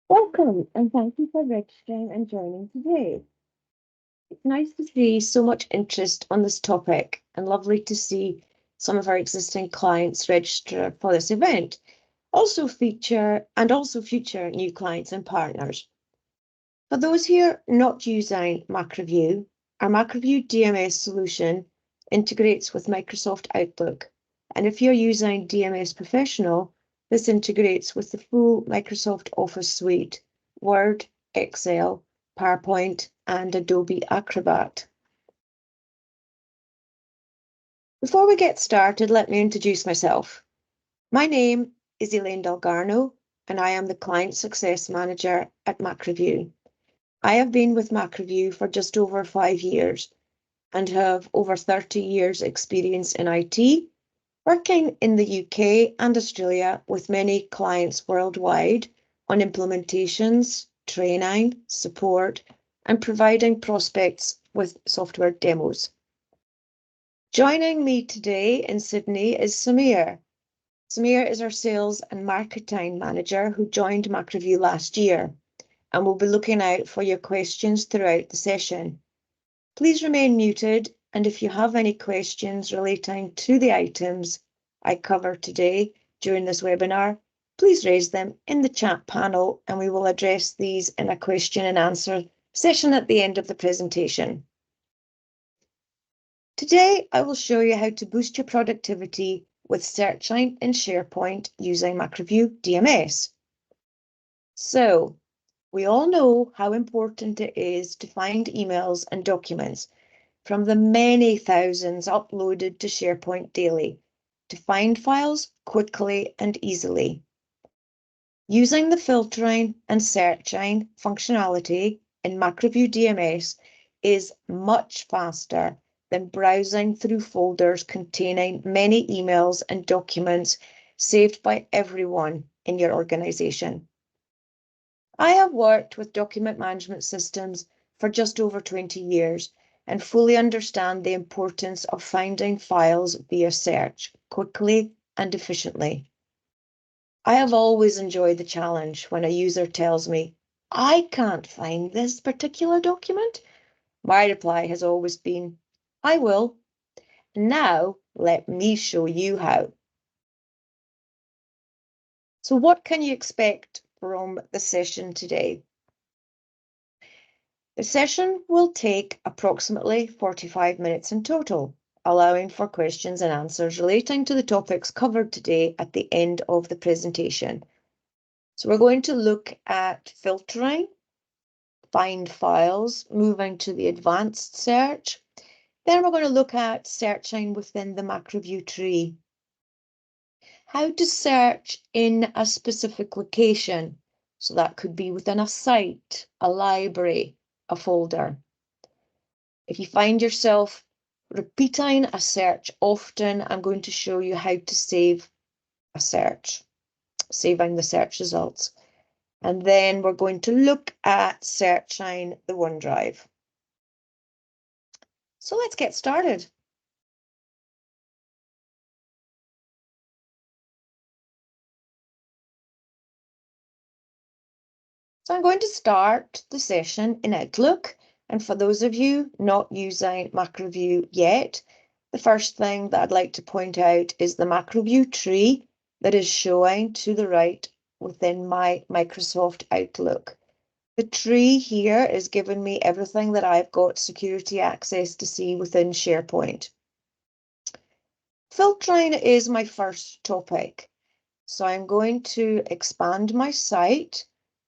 Welcome and thank you for registering and joining today. It's nice to see so much interest on this topic and lovely to see some of our existing clients register for this event. Also future new clients and partners. For those here not using MacroView, our MacroView DMS solution integrates with Microsoft Outlook. And if you're using DMS Professional, this integrates with the full Microsoft Office suite, Word, Excel, PowerPoint, and Adobe Acrobat. Before we get started, let me introduce myself. My name is Elaine Dalgarno, and I am the Client Success Manager at MacroView. I have been with MacroView for just over 5 years and have over 30 years experience in IT, working in the UK and Australia with many clients worldwide on implementations, training, support, and providing prospects with software demos. Joining me today in Sydney is Samir. Samir is our Sales and Marketing Manager who joined MacroView last year and will be looking out for your questions throughout the session. Please remain muted, and if you have any questions relating to the items I cover today during this webinar, please raise them in the chat panel and we will address these in a question and answer session at the end of the presentation. Today, I will show you how to boost your productivity with searching in SharePoint using MacroView DMS. So, we all know how important it is to find emails and documents from the many thousands uploaded to SharePoint daily, to find files quickly and easily. Using the filtering and searching functionality in MacroView DMS is much faster than browsing through folders containing many emails and documents saved by everyone in your organization. I have worked with document management systems for just over 20 years and fully understand the importance of finding files via search quickly and efficiently. I have always enjoyed the challenge when a user tells me, I can't find this particular document. My reply has always been, I will. Now let me show you how. So what can you expect from the session today? The session will take approximately 45 minutes in total, allowing for questions and answers relating to the topics covered today at the end of the presentation. So we're going to look at filtering, find files, moving to the advanced search. Then we're going to look at searching within the MacroView tree. How to search in a specific location. So that could be within a site, a library, a folder. If you find yourself repeating a search often, I'm going to show you how to save a search, saving the search results. And then we're going to look at searching the OneDrive. So let's get started. So I'm going to start the session in Outlook. And for those of you not using MacroView yet, the first thing that I'd like to point out is the MacroView tree that is showing to the right within my Microsoft Outlook. The tree here is giving me everything that I've got security access to see within SharePoint. Filtering is my first topic. So I'm going to expand my site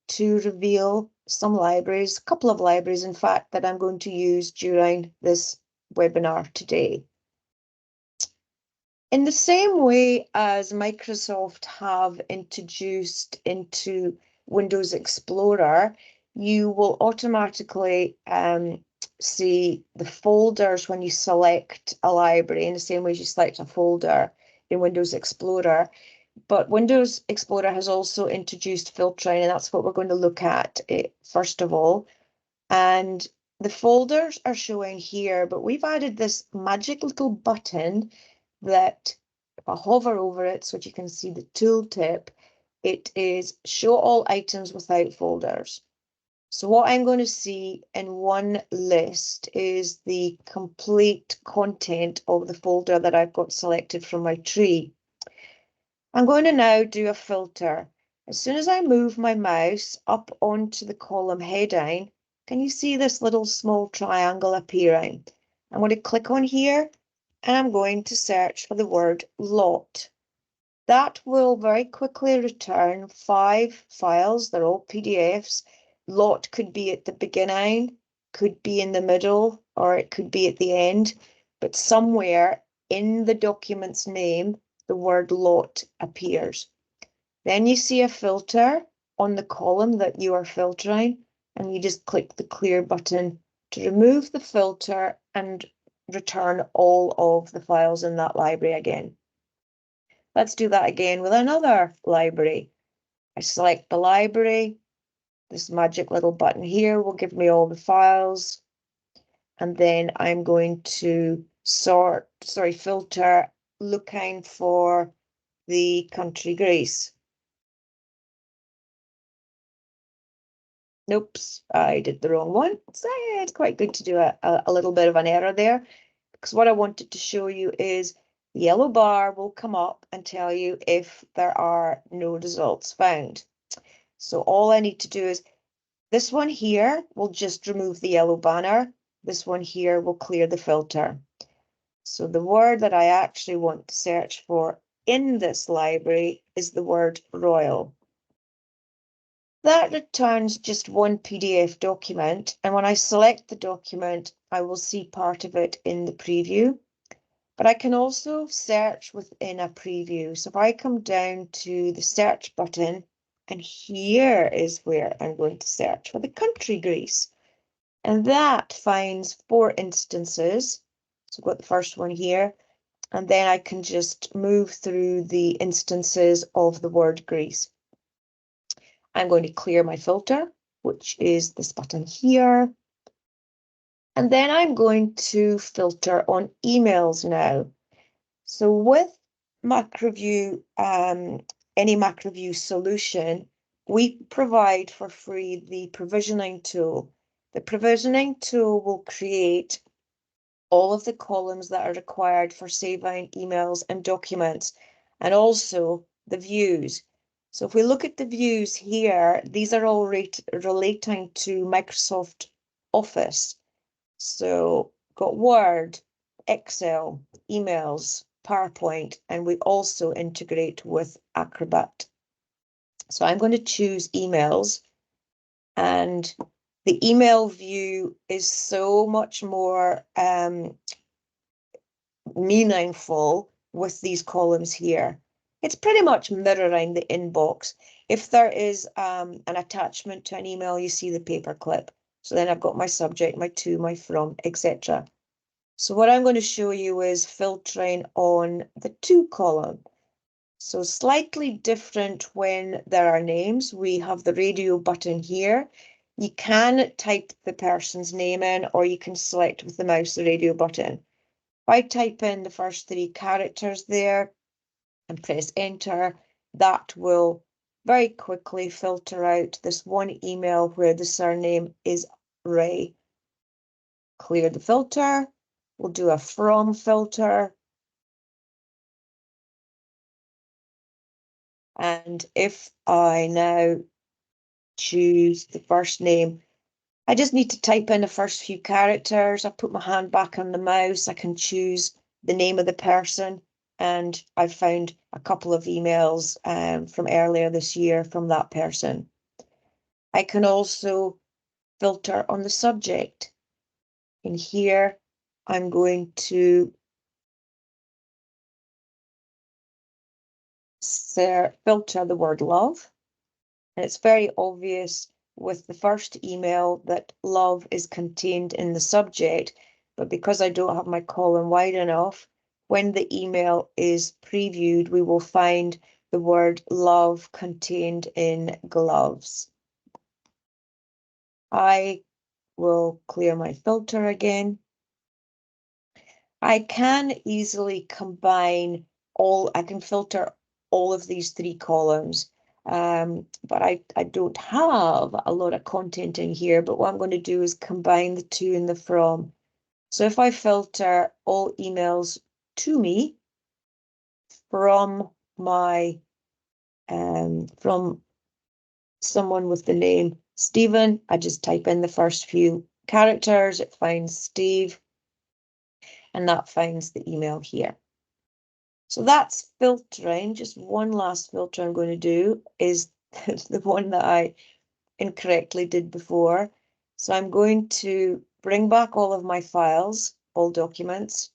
to reveal some libraries, a couple of libraries, in fact, that I'm going to use during this webinar today. In the same way as Microsoft have introduced into Windows Explorer, you will automatically see the folders when you select a library in the same way as you select a folder in Windows Explorer. But Windows Explorer has also introduced filtering, and that's what we're going to look at first of all. And the folders are showing here, but we've added this magic little button that if I hover over it so that you can see the tooltip, it is show all items without folders. So what I'm going to see in one list is the complete content of the folder that I've got selected from my tree. I'm going to now do a filter. As soon as I move my mouse up onto the column heading, can you see this little small triangle appearing? I'm going to click on here and I'm going to search for the word lot. That will very quickly return 5 files. They're all PDFs. Lot could be at the beginning, could be in the middle, or it could be at the end. But somewhere in the document's name, the word lot appears. Then you see a filter on the column that you are filtering, and you just click the clear button to remove the filter and return all of the files in that library again. Let's do that again with another library. I select the library. This magic little button here will give me all the files. And then I'm going to filter, looking for the country Greece. Nope, I did the wrong one. So it's quite good to do a little bit of an error there, because what I wanted to show you is the yellow bar will come up and tell you if there are no results found. So all I need to do is this one here will just remove the yellow banner. This one here will clear the filter. So the word that I actually want to search for in this library is the word royal. That returns just one PDF document, and when I select the document, I will see part of it in the preview. But I can also search within a preview. So if I come down to the search button, and here is where I'm going to search for the country Greece. And that finds 4 instances. So I've got the first one here, and then I can just move through the instances of the word Greece. I'm going to clear my filter, which is this button here. And then I'm going to filter on emails now. So with MacroView, any MacroView solution, we provide for free the provisioning tool. The provisioning tool will create all of the columns that are required for saving emails and documents, and also the views. So if we look at the views here, these are all relating to Microsoft Office. So got Word, Excel, emails, PowerPoint, and we also integrate with Acrobat. So I'm going to choose emails, and the email view is so much more meaningful with these columns here. It's pretty much mirroring the inbox. If there is an attachment to an email, you see the paperclip. So then I've got my subject, my to, my from, etc. So what I'm going to show you is filtering on the to column. So slightly different when there are names. We have the radio button here. You can type the person's name in, or you can select with the mouse the radio button. If I type in the first 3 characters there and press enter, that will very quickly filter out this one email where the surname is Ray. Clear the filter. We'll do a from filter. And if I now choose the first name, I just need to type in the first few characters. I put my hand back on the mouse. I can choose the name of the person. And I've found a couple of emails from earlier this year from that person. I can also filter on the subject. In here, I'm going to filter the word love. And it's very obvious with the first email that love is contained in the subject, but because I don't have my column wide enough, when the email is previewed, we will find the word love contained in gloves. I will clear my filter again. I can easily combine I can filter all of these 3 columns. but I don't have a lot of content in here, but what I'm going to do is combine the to and the from. So if I filter all emails to me from my, from someone with the name Stephen, I just type in the first few characters, it finds Steve, and that finds the email here. So that's filtering. Just one last filter I'm going to do is the one that I incorrectly did before. So I'm going to bring back all of my files, all documents,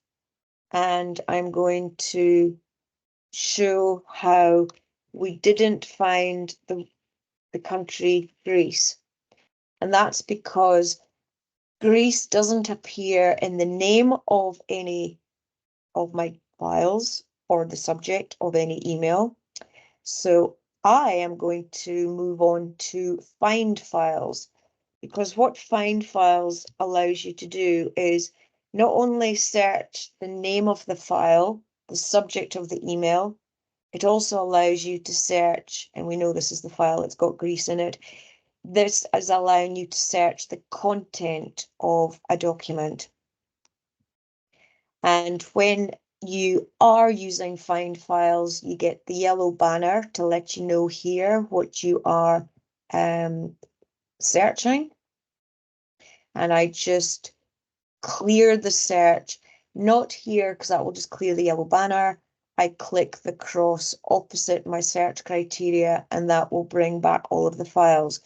and I'm going to show how we didn't find the country Greece. And that's because Greece doesn't appear in the name of any of my files or the subject of any email. So I am going to move on to find files, because what find files allows you to do is not only search the name of the file, the subject of the email, it also allows you to search, and we know this is the file, it's got Greece in it. This is allowing you to search the content of a document. And when you are using find files, you get the yellow banner to let you know here what you are searching. And I just clear the search, not here because that will just clear the yellow banner. I click the cross opposite my search criteria and that will bring back all of the files.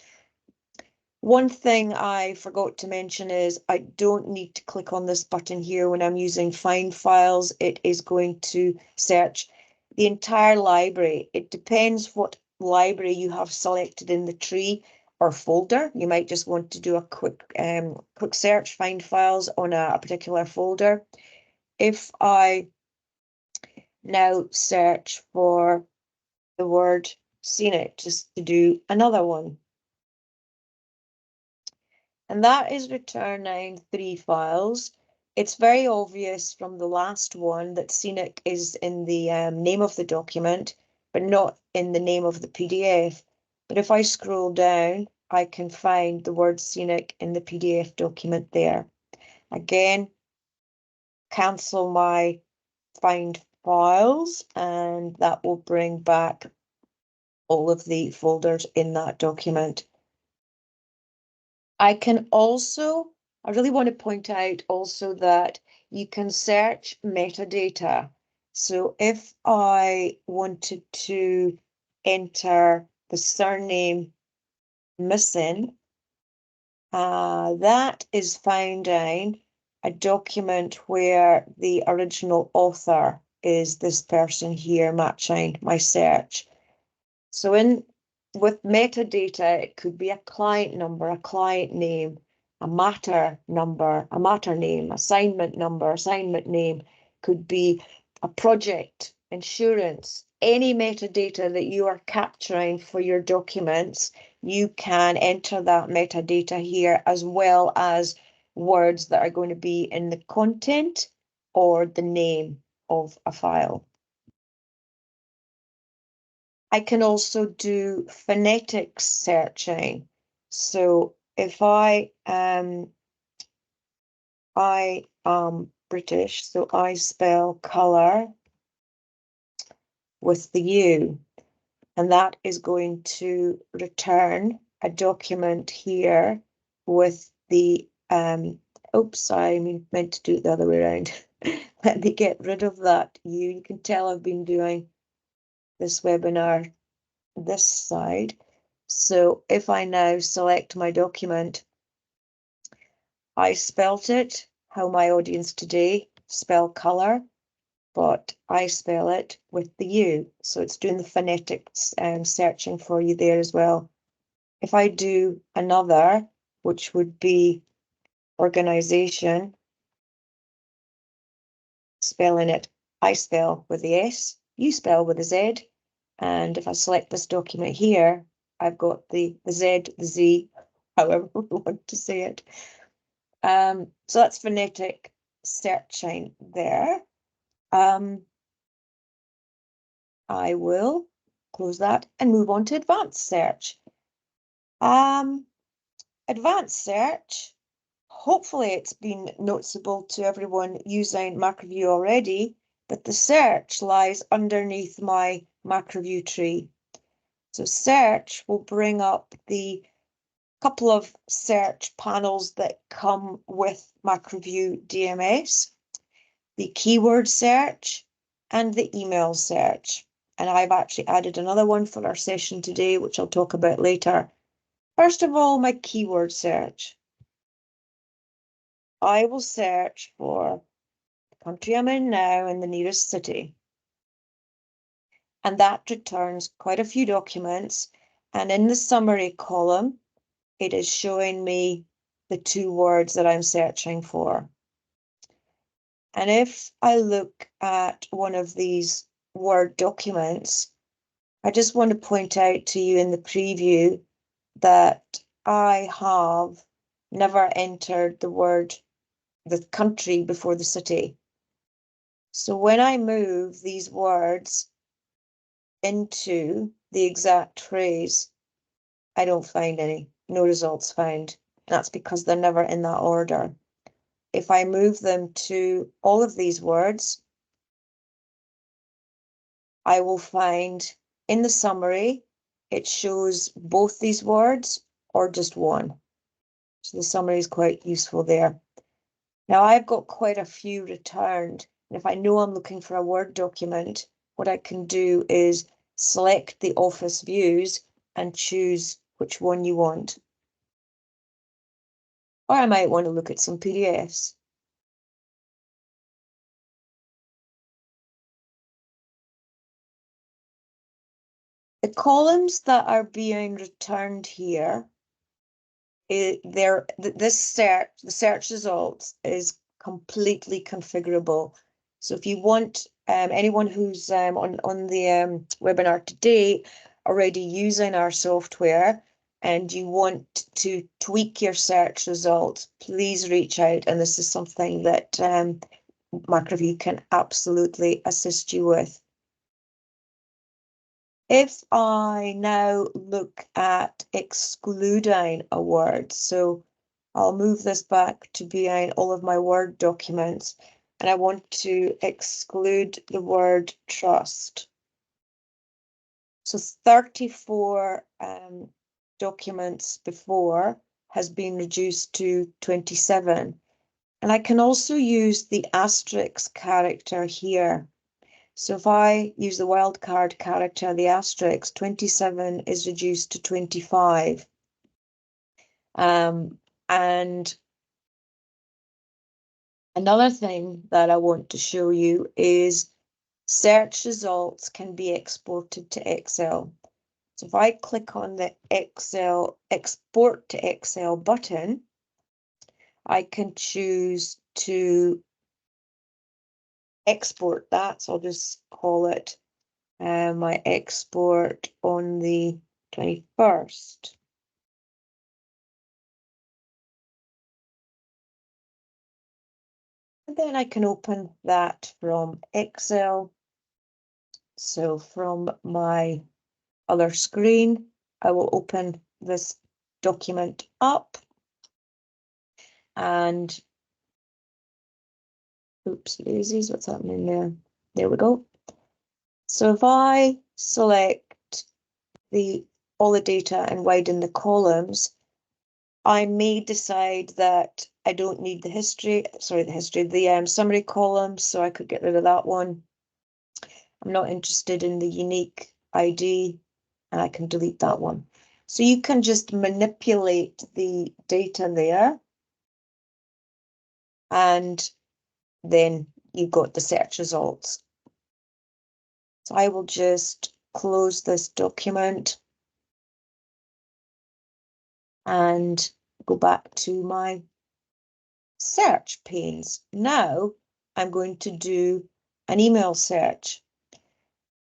One thing I forgot to mention is I don't need to click on this button here when I'm using find files. It is going to search the entire library. It depends what library you have selected in the tree or folder. You might just want to do a quick search, find files on a particular folder. If I now search for the word scenic, just to do another one. And that is returning 3 files. It's very obvious from the last one that scenic is in the name of the document, but not in the name of the PDF. But if I scroll down, I can find the word scenic in the PDF document there. Again, cancel my find files, and that will bring back all of the folders in that document. I can also, I really want to point out also that you can search metadata. So if I wanted to enter the surname missing, that is finding a document where the original author is this person here, matching my search. So with metadata, it could be a client number, a client name, a matter number, a matter name, assignment number, assignment name, could be a project, insurance, any metadata that you are capturing for your documents, you can enter that metadata here, as well as words that are going to be in the content or the name of a file. I can also do phonetic searching. So if I am British, so I spell colour with the U, and that is going to return a document here with the, oops, I meant to do it the other way around. Let me get rid of that U. You can tell I've been doing this webinar this side. So if I now select my document, I spelt it how my audience today spell colour, but I spell it with the U. So it's doing the phonetics and searching for you there as well. If I do another, which would be organisation, spelling it, I spell with the S, you spell with the Z. And if I select this document here, I've got the Z, the Z, however we want to say it. So that's phonetic searching there. I will close that and move on to advanced search. Advanced search, hopefully it's been noticeable to everyone using MacroView already, but the search lies underneath my MacroView tree. So search will bring up the couple of search panels that come with MacroView DMS, the keyword search and the email search. And I've actually added another one for our session today, which I'll talk about later. First of all, my keyword search. I will search for the country I'm in now and the nearest city. And that returns quite a few documents. And in the summary column, it is showing me the two words that I'm searching for. And if I look at one of these Word documents, I just want to point out to you in the preview that I have never entered the country before the city. So when I move these words into the exact phrase, I don't find any, no results found. That's because they're never in that order. If I move them to all of these words, I will find in the summary, it shows both these words or just one. So the summary is quite useful there. Now I've got quite a few returned. And if I know I'm looking for a Word document, what I can do is select the Office views and choose which one you want. Or I might want to look at some PDFs. The columns that are being returned here, the search results is completely configurable. So if you want anyone who's on the webinar today already using our software and you want to tweak your search results, please reach out. And this is something that MacroView can absolutely assist you with. If I now look at excluding a word, so I'll move this back to being all of my Word documents, and I want to exclude the word trust. So 34 documents before has been reduced to 27. And I can also use the asterisk character here. So if I use the wildcard character, the asterisk, 27 is reduced to 25. And another thing that I want to show you is search results can be exported to Excel. So if I click on the Excel Export to Excel button, I can choose to export that. So I'll just call it my export on the 21st. And then I can open that from Excel. So from my other screen, I will open this document up and oops, daisies, what's happening there? There we go. So if I select all the data and widen the columns, I may decide that I don't need the summary column, so I could get rid of that one. I'm not interested in the unique ID, and I can delete that one. So you can just manipulate the data there, and then you've got the search results. So I will just close this document and go back to my search panes. Now I'm going to do an email search.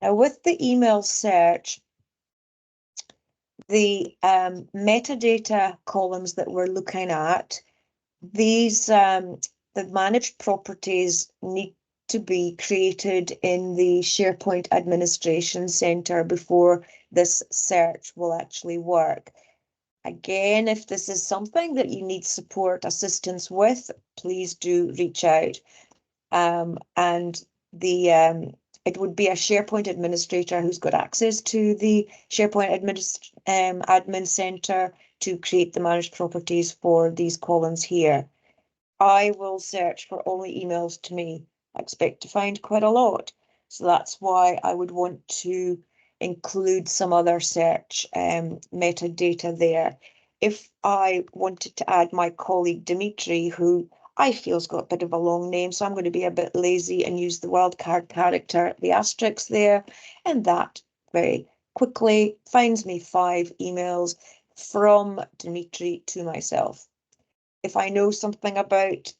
Now with the email search, the metadata columns that we're looking at, these the managed properties need to be created in the SharePoint Administration Center before this search will actually work. Again, if this is something that you need support assistance with, please do reach out. And it would be a SharePoint administrator who's got access to the SharePoint admin center to create the managed properties for these columns here. I will search for only emails to me. I expect to find quite a lot. So that's why I would want to include some other search metadata there. If I wanted to add my colleague Dimitri, who I feel's got a bit of a long name, so I'm going to be a bit lazy and use the wildcard character, the asterisk there, and that very quickly finds me 5 emails from Dimitri to myself. If I know something about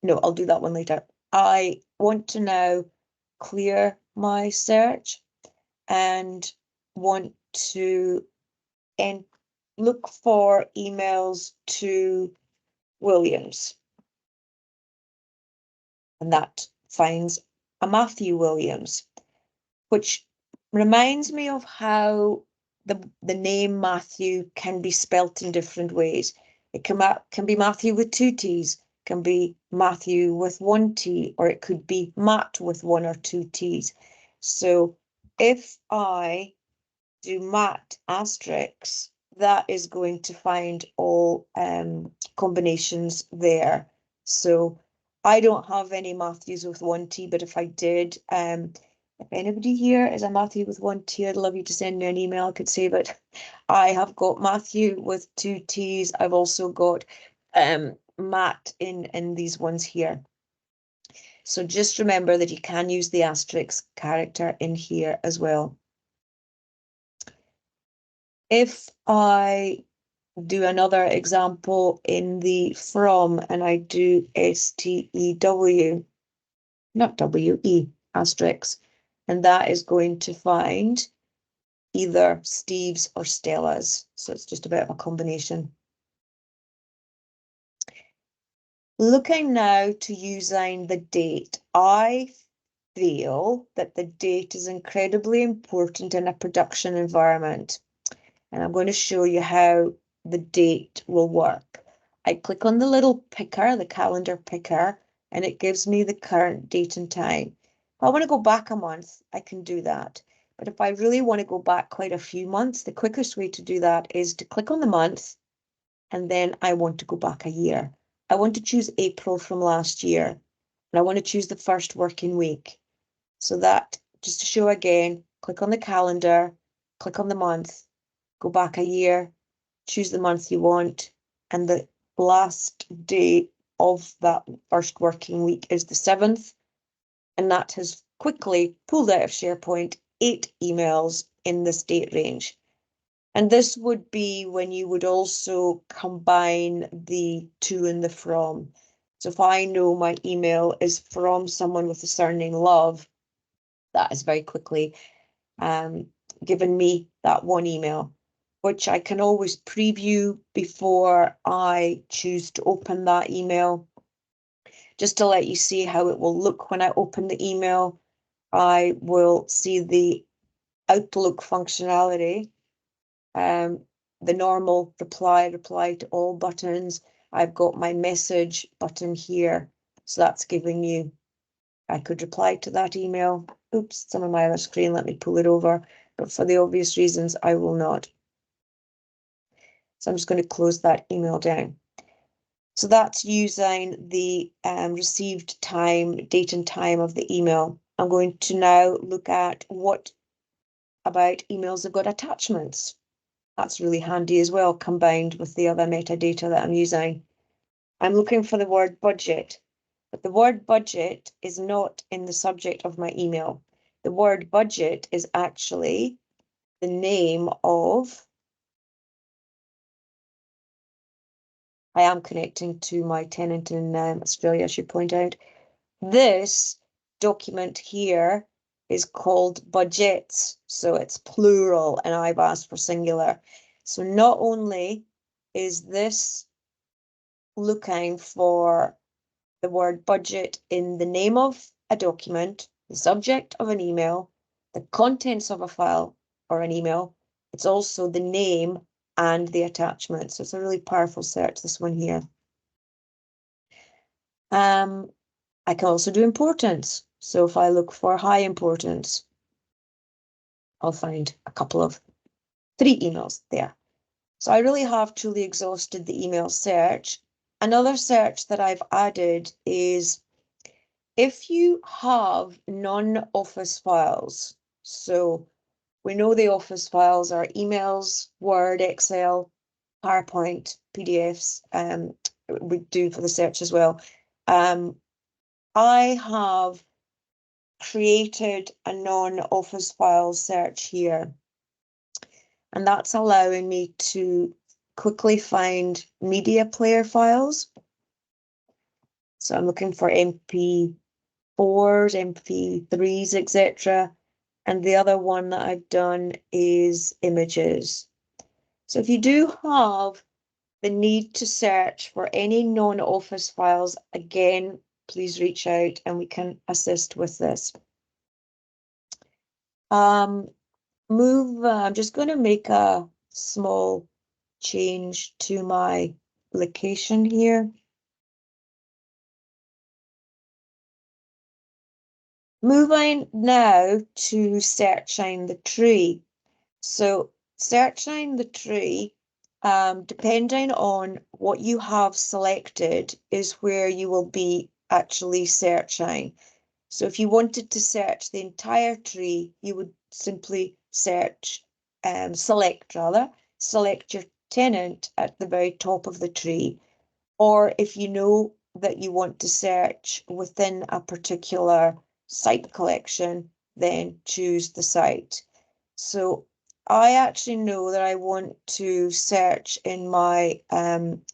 no, I'll do that one later. I want to now clear my search and want to look for emails to Williams. And that finds a Matthew Williams, which reminds me of how the name Matthew can be spelt in different ways. It can be Matthew with 2 T's, can be Matthew with 1 T, or it could be Matt with 1 or 2 T's. So if I do Matt asterisk, that is going to find all combinations there. So I don't have any Matthews with 1 T, but if I did, if anybody here is a Matthew with 1 T, I'd love you to send me an email. I could save it. I have got Matthew with 2 T's. I've also got Matt in these ones here. So just remember that you can use the asterisk character in here as well. If I do another example in the from and I do STEW, not WE, asterisk, and that is going to find either Steve's or Stella's. So it's just a bit of a combination. Looking now to using the date, I feel that the date is incredibly important in a production environment. And I'm going to show you how the date will work. I click on the little picker, the calendar picker, and it gives me the current date and time. If I want to go back a month, I can do that. But if I really want to go back quite a few months, the quickest way to do that is to click on the month, and then I want to go back a year. I want to choose April from last year, and I want to choose the first working week. So that, just to show again, click on the calendar, click on the month, go back a year, choose the month you want, and the last day of that first working week is the 7th, and that has quickly pulled out of SharePoint 8 emails in this date range. And this would be when you would also combine the to and the from. So if I know my email is from someone with the surname Love, that is very quickly given me that one email, which I can always preview before I choose to open that email. Just to let you see how it will look when I open the email, I will see the Outlook functionality, the normal reply to all buttons. I've got my message button here. So that's giving you, I could reply to that email. Oops, it's on my other screen. Let me pull it over. But for the obvious reasons, I will not. So I'm just going to close that email down. So that's using the received time, date and time of the email. I'm going to now look at what about emails that got attachments. That's really handy as well, combined with the other metadata that I'm using. I'm looking for the word budget, but the word budget is not in the subject of my email. The word budget is actually the name of, I am connecting to my tenant in Australia, I should point out. This document here is called budgets, so it's plural and I've asked for singular. So not only is this looking for the word budget in the name of a document, the subject of an email, the contents of a file or an email. It's also the name and the attachment. So it's a really powerful search, this one here. I can also do importance. So if I look for high importance, I'll find a couple of 3 emails there. So I really have truly exhausted the email search. Another search that I've added is if you have non-Office files. So we know the Office files are emails, Word, Excel, PowerPoint, PDFs, we do for the search as well. I have created a non-Office file search here, and that's allowing me to quickly find media player files. So I'm looking for MP4s, MP3s, etc. And the other one that I've done is images. So if you do have the need to search for any non-Office files, again, please reach out and we can assist with this. I'm just going to make a small change to my location here. Moving now to searching the tree. So searching the tree, depending on what you have selected, is where you will be actually searching. So if you wanted to search the entire tree, you would simply select your tenant at the very top of the tree. Or if you know that you want to search within a particular site collection, then choose the site. So I actually know that I want to search in my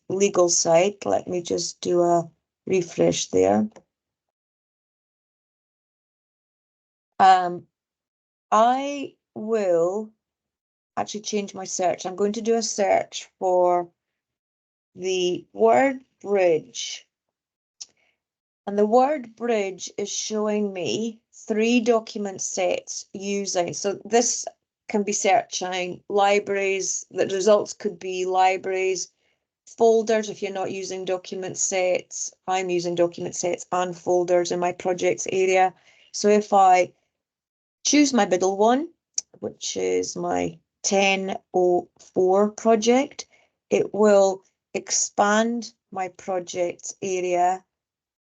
legal site. Let me just do a refresh there. I will actually change my search. I'm going to do a search for the word bridge. And the word bridge is showing me 3 document sets using. So this can be searching libraries. The results could be libraries, folders if you're not using document sets. I'm using document sets and folders in my projects area. So if I choose my middle one, which is my 1004 project, it will expand my project area,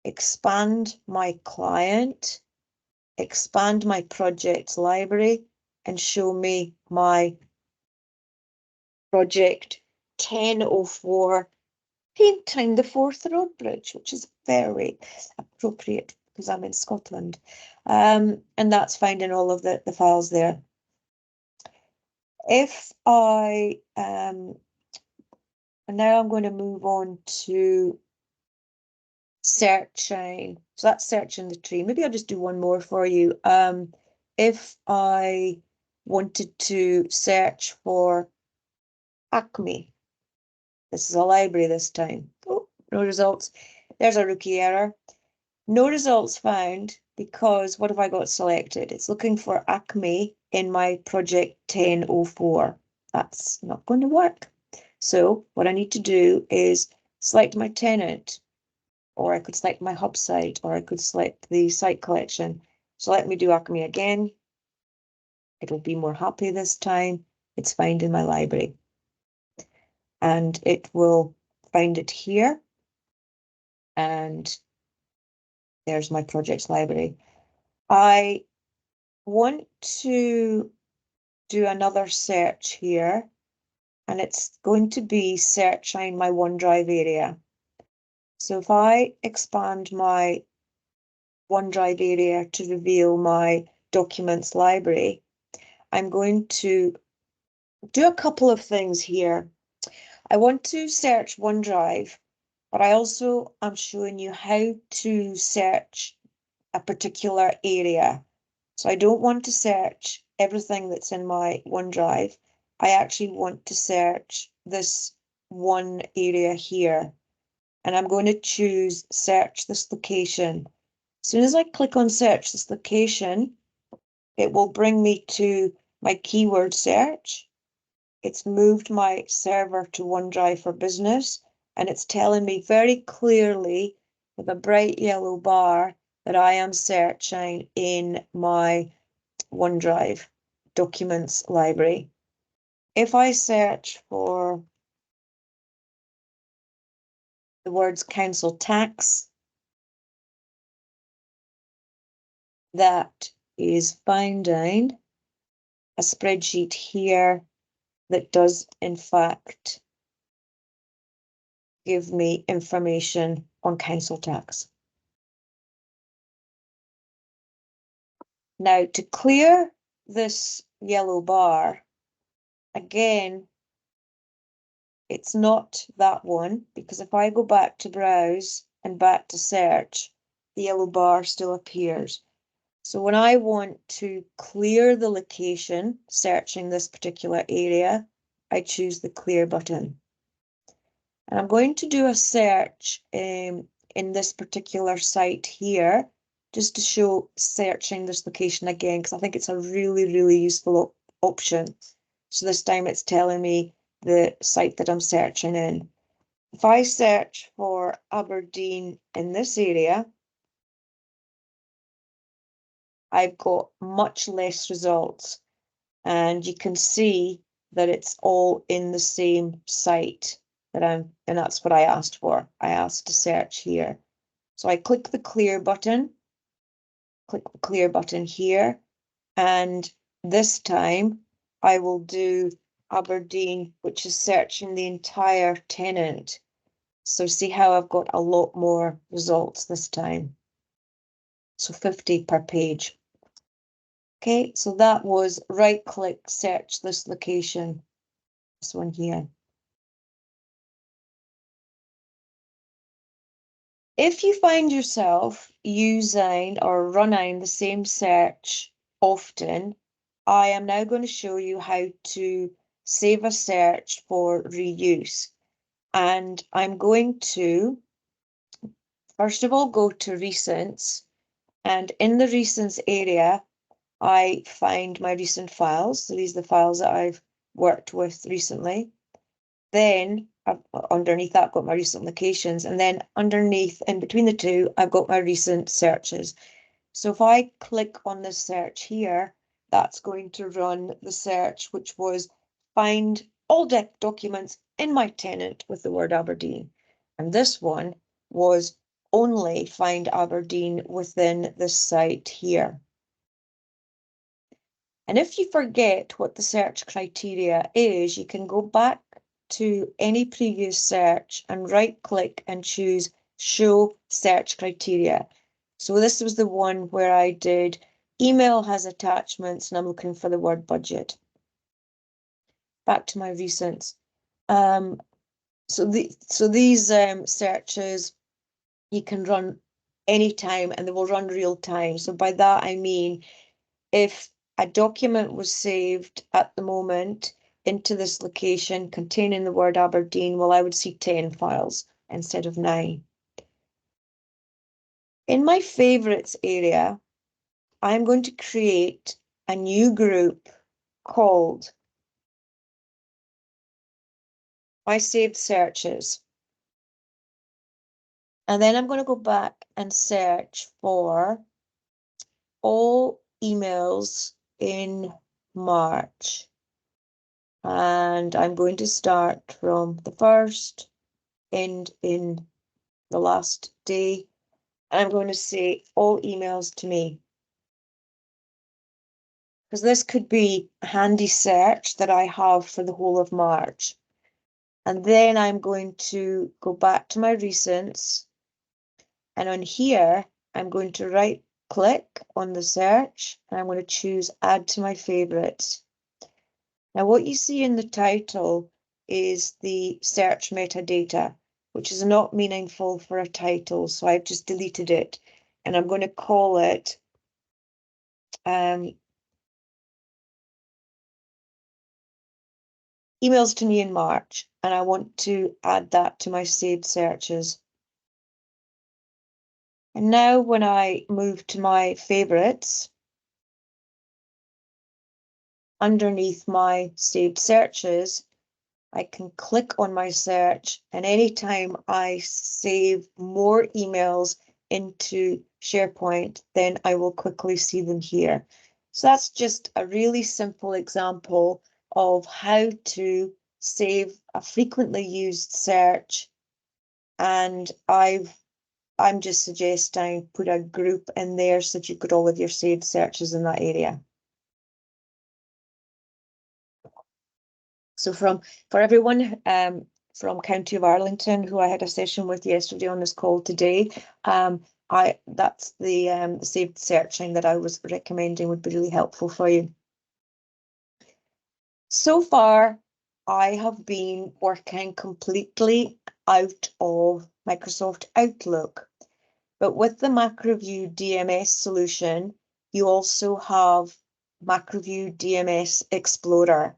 expand my client, expand my project library, and show me my project 1004 painting the Forth Road Bridge, which is very appropriate because I'm in Scotland. And that's finding all of the files there. If I, and now I'm going to move on to searching. So that's searching the tree. Maybe I'll just do one more for you. If I wanted to search for Acme, this is a library this time. Oh, no results. There's a rookie error. No results found because what have I got selected? It's looking for Acme in my project 1004. That's not going to work. So what I need to do is select my tenant, or I could select my hub site, or I could select the site collection. So let me do Acme again. It'll be more happy this time. It's found in my library. And it will find it here. And there's my projects library. I want to do another search here, and it's going to be searching my OneDrive area. So if I expand my OneDrive area to reveal my documents library, I'm going to do a couple of things here. I want to search OneDrive, but I also am showing you how to search a particular area. So I don't want to search everything that's in my OneDrive. I actually want to search this one area here. and I'm going to choose search this location. As soon as I click on search this location, it will bring me to my keyword search. It's moved my server to OneDrive for Business, and it's telling me very clearly with a bright yellow bar that I am searching in my OneDrive documents library. If I search for the words council tax, that is finding a spreadsheet here that does in fact give me information on council tax. Now, to clear this yellow bar, again, it's not that one, because if I go back to browse and back to search, the yellow bar still appears. So when I want to clear the location, searching this particular area, I choose the clear button. And I'm going to do a search in this particular site here, just to show searching this location again, because I think it's a really, really useful option. So this time it's telling me the site that I'm searching in. If I search for Aberdeen in this area, I've got much less results, and you can see that it's all in the same site and that's what I asked for. I asked to search here. So I click the clear button here, and this time I will do Aberdeen, which is searching the entire tenant. So see how I've got a lot more results this time. So 50 per page. Okay, so that was right click, search this location, this one here. If you find yourself using or running the same search often, I am now going to show you how to save a search for reuse. And I'm going to, first of all, go to Recents. And in the Recents area, I find my recent files. So these are the files that I've worked with recently. Then underneath that, I've got my recent locations. And then underneath, in between the two, I've got my recent searches. So if I click on this search here, that's going to run the search, which was find all documents in my tenant with the word Aberdeen. And this one was only find Aberdeen within this site here. And if you forget what the search criteria is, you can go back to any previous search and right click and choose show search criteria. So this was the one where I did email has attachments and I'm looking for the word budget. Back to my recents. So these searches you can run anytime and they will run real time. So by that I mean if a document was saved at the moment into this location containing the word Aberdeen, well, I would see 10 files instead of 9. In my favorites area, I'm going to create a new group called my saved searches. And then I'm going to go back and search for all emails in March. And I'm going to start from the first, end in the last day. And I'm going to say all emails to me. Because this could be a handy search that I have for the whole of March. And then I'm going to go back to my recents. And on here, I'm going to right click on the search and I'm going to choose add to my favorites. Now what you see in the title is the search metadata, which is not meaningful for a title. So I've just deleted it and I'm going to call it emails to me in March. And I want to add that to my saved searches. And now when I move to my favorites, underneath my saved searches, I can click on my search, and anytime I save more emails into SharePoint, then I will quickly see them here. So that's just a really simple example of how to save a frequently used search. And I'm just suggesting put a group in there so that you've got all of your saved searches in that area. So for everyone from County of Arlington who I had a session with yesterday on this call today, that's the saved searching that I was recommending would be really helpful for you. So far, I have been working completely out of Microsoft Outlook, but with the MacroView DMS solution, you also have MacroView DMS Explorer.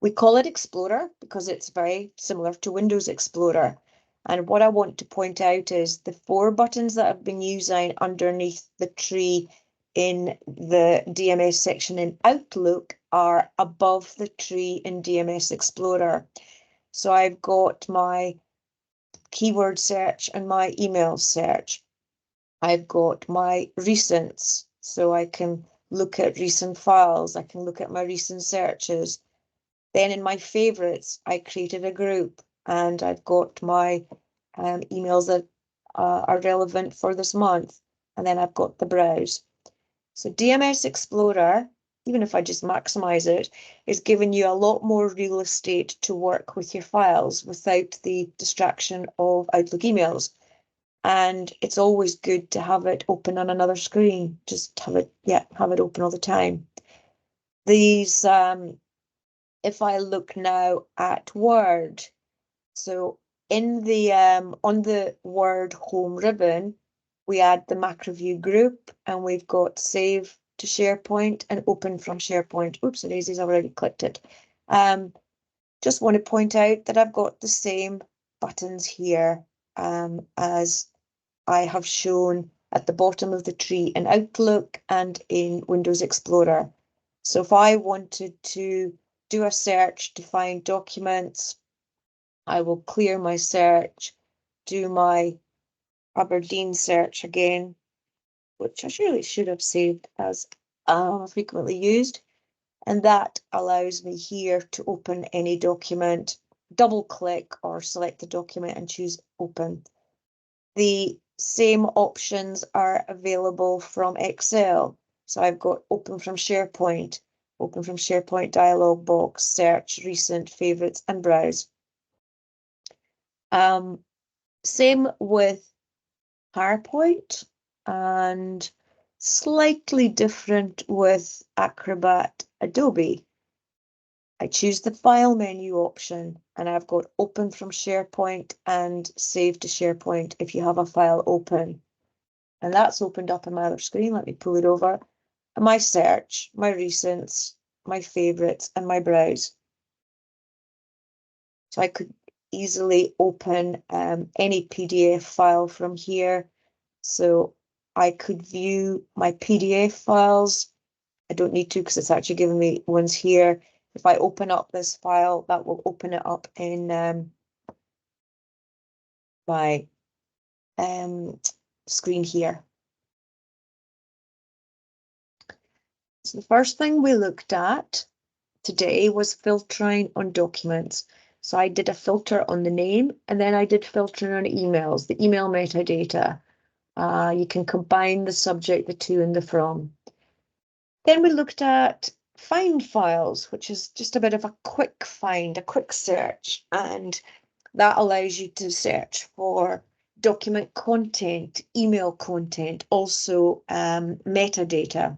We call it Explorer because it's very similar to Windows Explorer. And what I want to point out is the 4 buttons that I've been using underneath the tree in the DMS section in Outlook are above the tree in DMS Explorer. So I've got my keyword search and my email search. I've got my recents, so I can look at recent files. I can look at my recent searches. Then in my favorites, I created a group, and I've got my emails that are relevant for this month. And then I've got the browse. So DMS Explorer, even if I just maximize it, is giving you a lot more real estate to work with your files without the distraction of Outlook emails. And it's always good to have it open on another screen. Just have it open all the time. These if I look now at Word, so in the on the Word home ribbon, we add the MacroView group, and we've got save to SharePoint and open from SharePoint. Oops, Daisy's already clicked it. Just want to point out that I've got the same buttons here as I have shown at the bottom of the tree in Outlook and in Windows Explorer. So if I wanted to do a search to find documents, I will clear my search, do my Aberdeen search again, which I really should have saved as frequently used. And that allows me here to open any document, double click or select the document and choose open. The same options are available from Excel. So I've got open from SharePoint dialog box, search, recent, favorites, and browse. Same with PowerPoint, and slightly different with Acrobat Adobe. I choose the file menu option, and I've got open from SharePoint and save to SharePoint if you have a file open. And that's opened up on my other screen. Let me pull it over. My search, my recents, my favorites, and my browse. So I could easily open any PDF file from here. So I could view my PDF files. I don't need to because it's actually giving me ones here. If I open up this file, that will open it up in my screen here. So the first thing we looked at today was filtering on documents. So I did a filter on the name, and then I did filtering on emails, the email metadata. You can combine the subject, the to, and the from. Then we looked at find files, which is just a bit of a quick find, a quick search, and that allows you to search for document content, email content, also metadata.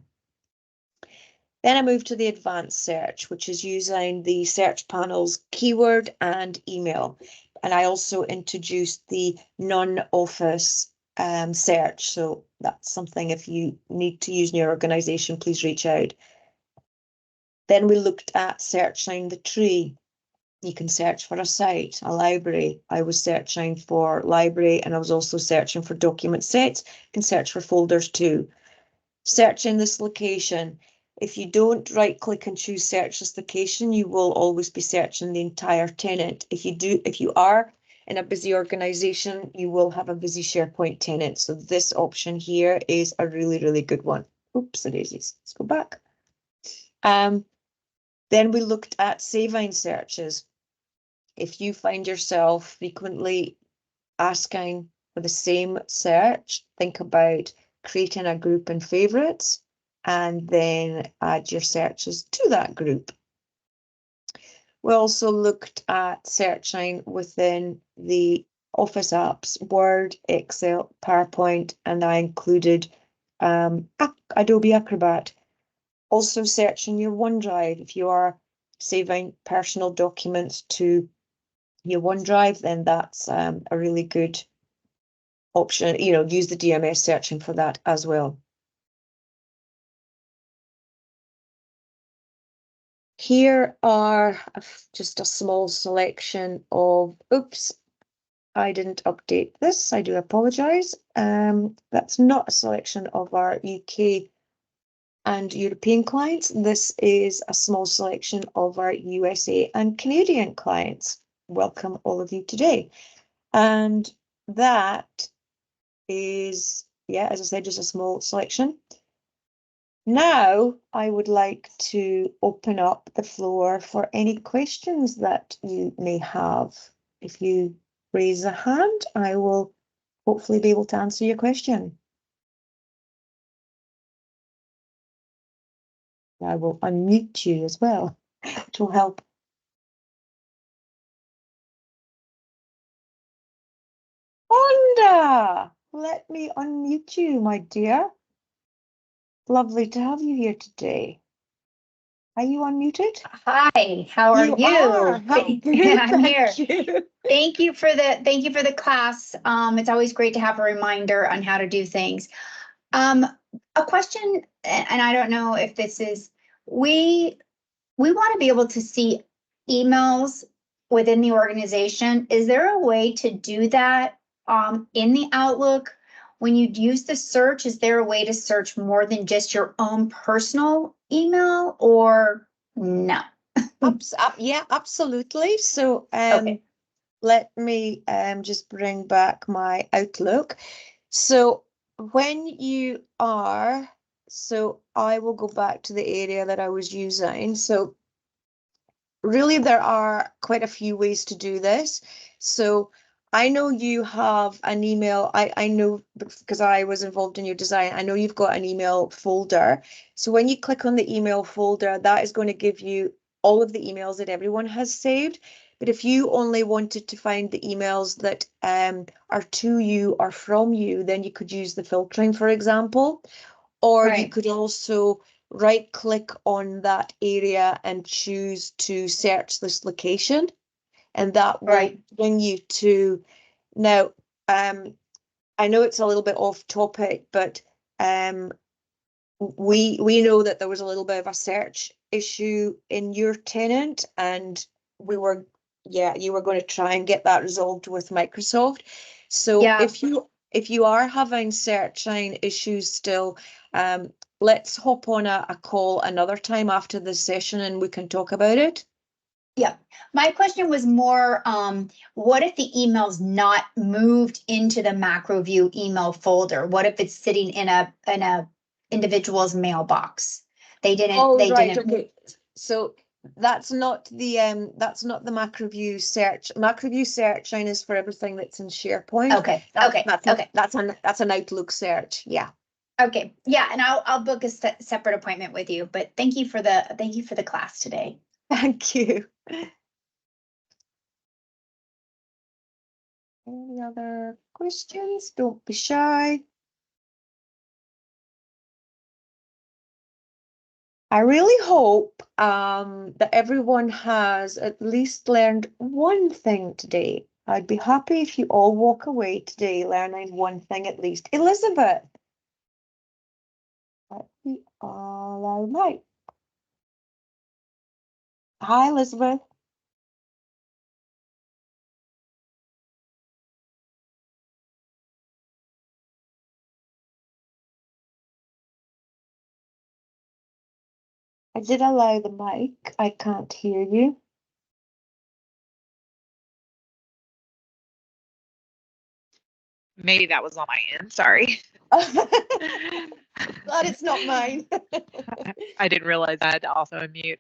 Then I moved to the advanced search, which is using the search panel's keyword and email. And I also introduced the non-office search. So that's something if you need to use in your organization, please reach out. Then we looked at searching the tree. You can search for a site, a library. I was searching for library, and I was also searching for document sets. You can search for folders too. Search in this location. If you don't right click and choose search this location, you will always be searching the entire tenant. If you are in a busy organization, you will have a busy SharePoint tenant. So this option here is a really, really good one. Oops, daisies. Let's go back. Then we looked at saving searches. If you find yourself frequently asking for the same search, think about creating a group in favorites and then add your searches to that group. We also looked at searching within the Office apps, Word, Excel, PowerPoint, and I included Adobe Acrobat. Also searching your OneDrive. If you are saving personal documents to your OneDrive, then that's a really good option. Use the DMS searching for that as well. Here are just a small selection of, oops, I didn't update this. I do apologize. That's not a selection of our UK and European clients. This is a small selection of our USA and Canadian clients. Welcome all of you today. And that is, yeah, as I said, just a small selection. Now I would like to open up the floor for any questions that you may have. If you raise a hand, I will hopefully be able to answer your question. I will unmute you as well to help. Wanda, let me unmute you, my dear. Lovely to have you here today. Are you unmuted? Hi, how are you? Are. Good, I'm here. you. Thank you for the class. It's always great to have a reminder on how to do things. A question, and I don't know if this is, we want to be able to see emails within the organization. Is there a way to do that in the Outlook? When you use the search, is there a way to search more than just your own personal email, or no? Yeah, absolutely. So Okay. let me just bring back my Outlook. So when you are, so I will go back to the area that I was using. So really, there are quite a few ways to do this. So I know you have an email. I know because I was involved in your design. I know you've got an email folder. So when you click on the email folder, that is going to give you all of the emails that everyone has saved. But if you only wanted to find the emails that are to you or from you, then you could use the filtering, for example. Or you could also right click on that area and choose to search this location, and that will bring you to. Now, I know it's a little bit off topic, but we know that there was a little bit of a search issue in your tenant, and you were going to try and get that resolved with Microsoft. So if you are having searching issues still, let's hop on a call another time after this session and we can talk about it. Yeah, my question was more, what if the email's not moved into the MacroView email folder? What if it's sitting in a individual's mailbox? They didn't. Okay. So that's not the MacroView search. MacroView searching is for everything that's in SharePoint. Okay. That's an Outlook search. Yeah. Okay. Yeah, and I'll book a separate appointment with you. But thank you for the class today. Thank you. Any other questions? Don't be shy. I really hope that everyone has at least learned one thing today. I'd be happy if you all walk away today learning one thing at least. Elizabeth. We all right. Hi, Elizabeth. I did allow the mic. I can't hear you. Maybe that was on my end. Sorry. Glad it's not mine. I didn't realize I had to also unmute.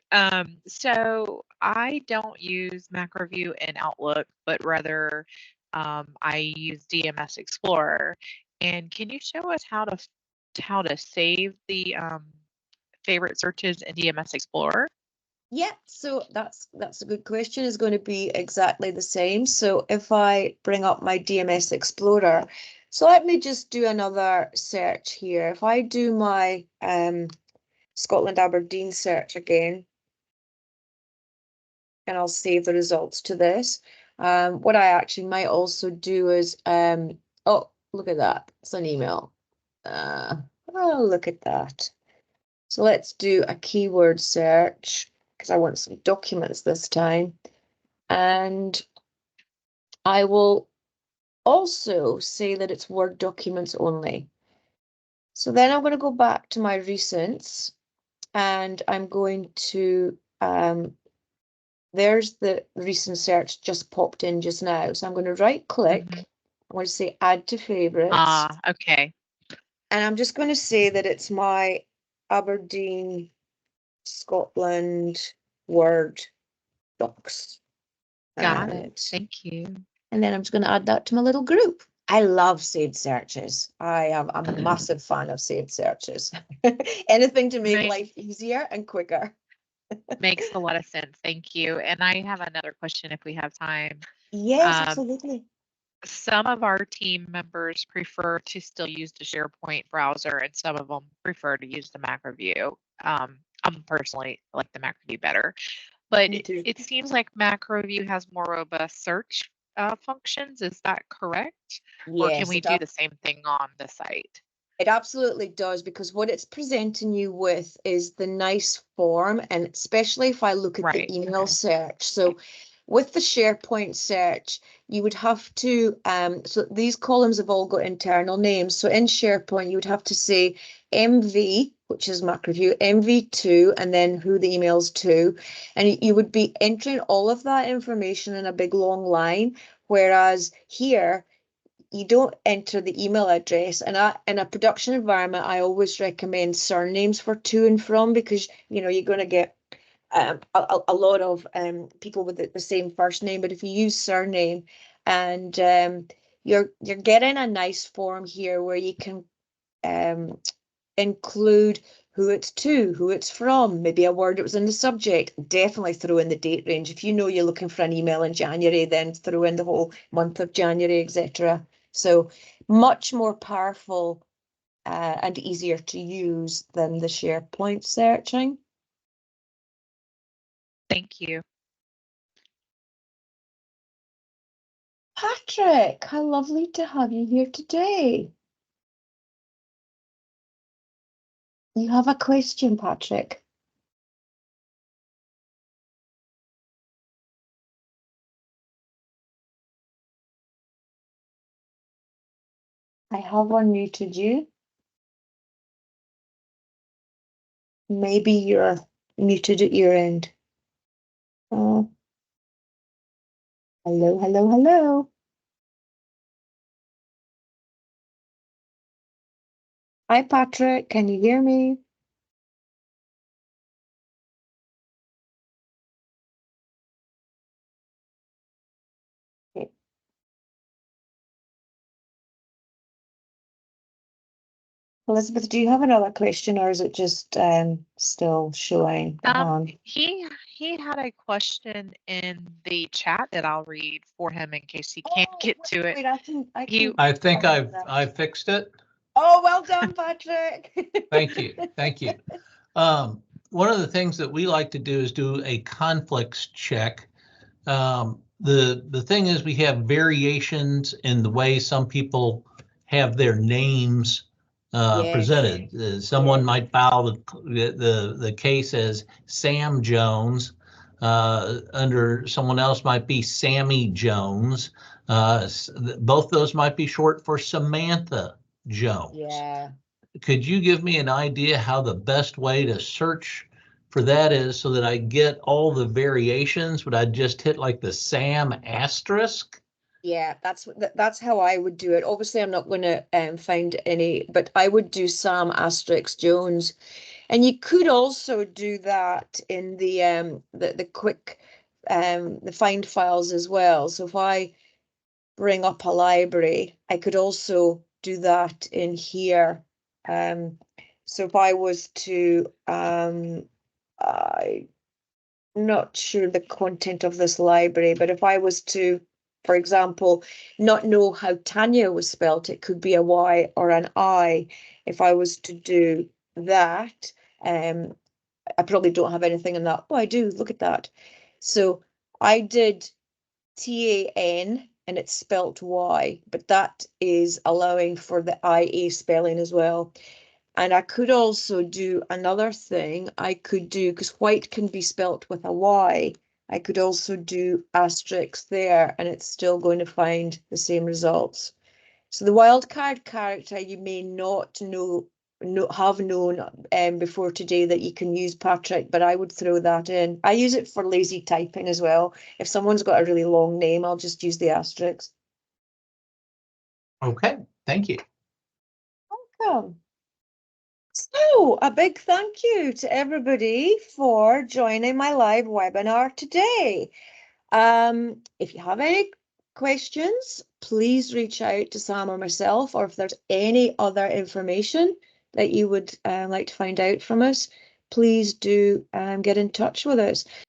So I don't use MacroView in Outlook, but rather I use DMS Explorer. And can you show us how to save the favorite searches in DMS Explorer? Yeah, so that's a good question. It's going to be exactly the same. So if I bring up my DMS Explorer, so let me just do another search here. If I do my Scotland Aberdeen search again, and I'll save the results to this. What I actually might also do is, oh, look at that. It's an email. Oh, look at that. So let's do a keyword search because I want some documents this time. And I will also say that it's Word documents only. So then I'm going to go back to my recents and I'm going to, there's the recent search just popped in just now. So I'm going to right click. I'm going to say add to favorites. Okay. And I'm just going to say that it's my Aberdeen, Scotland Word docs. Got it. Thank you. And then I'm just going to add that to my little group. I love saved searches. I'm a massive fan of saved searches. Anything to make life easier and quicker. Makes a lot of sense. Thank you. And I have another question if we have time. Yes, absolutely. Some of our team members prefer to still use the SharePoint browser, and some of them prefer to use the MacroView. I'm personally like the MacroView better, but it seems like MacroView has more robust search functions. Is that correct? Yes, or can we do the same thing on the site? It absolutely does, because what it's presenting you with is the nice form, and especially if I look at the email search. So with the SharePoint search, you would have to, so these columns have all got internal names. So in SharePoint, you would have to say MV, which is MacroView, MV2, and then who the email's to. And you would be entering all of that information in a big long line. Whereas here, you don't enter the email address. And in a production environment, I always recommend surnames for to and from, because you're going to get a lot of people with the same first name. But if you use surname, and you're getting a nice form here where you can include who it's to, who it's from, maybe a word that was in the subject. Definitely throw in the date range. If you know you're looking for an email in January, then throw in the whole month of January, etc. So much more powerful and easier to use than the SharePoint searching. Thank you. Patrick, how lovely to have you here today. You have a question, Patrick? I have unmuted you. Maybe you're muted at your end. Oh. Hello, hello, hello. Hi, Patrick. Can you hear me? Okay. Elizabeth, do you have another question, or is it just still showing? He had a question in the chat that I'll read for him in case he can't get to it. Wait, I think I fixed it. Oh, well done, Patrick. Thank you. Thank you. One of the things that we like to do is do a conflicts check. The thing is, we have variations in the way some people have their names presented. Someone might file the case as Sam Jones. Under someone else might be Sammy Jones. Both those might be short for Samantha Jones. Yeah. Could you give me an idea how the best way to search for that is so that I get all the variations, would I just hit like the Sam asterisk? Yeah, that's how I would do it. Obviously, I'm not going to find any, but I would do Sam asterisk Jones, and you could also do that in the quick the find files as well. So if I bring up a library, I could also do that in here. So if I was to I'm not sure the content of this library, but if I was to, for example, not know how Tanya was spelt, it could be a Y or an I. If I was to do that, I probably don't have anything in that. Oh, I do. Look at that. So I did TAN and it's spelt Y, but that is allowing for the IA spelling as well. And I could also do another thing. I could do, because white can be spelt with a Y, I could also do asterisk there and it's still going to find the same results. So the wildcard character you may not have known before today that you can use, Patrick, but I would throw that in. I use it for lazy typing as well. If someone's got a really long name, I'll just use the asterisk. Okay, thank you. Welcome. So a big thank you to everybody for joining my live webinar today. If you have any questions, please reach out to Sam or myself, or if there's any other information that you would like to find out from us, please do get in touch with us.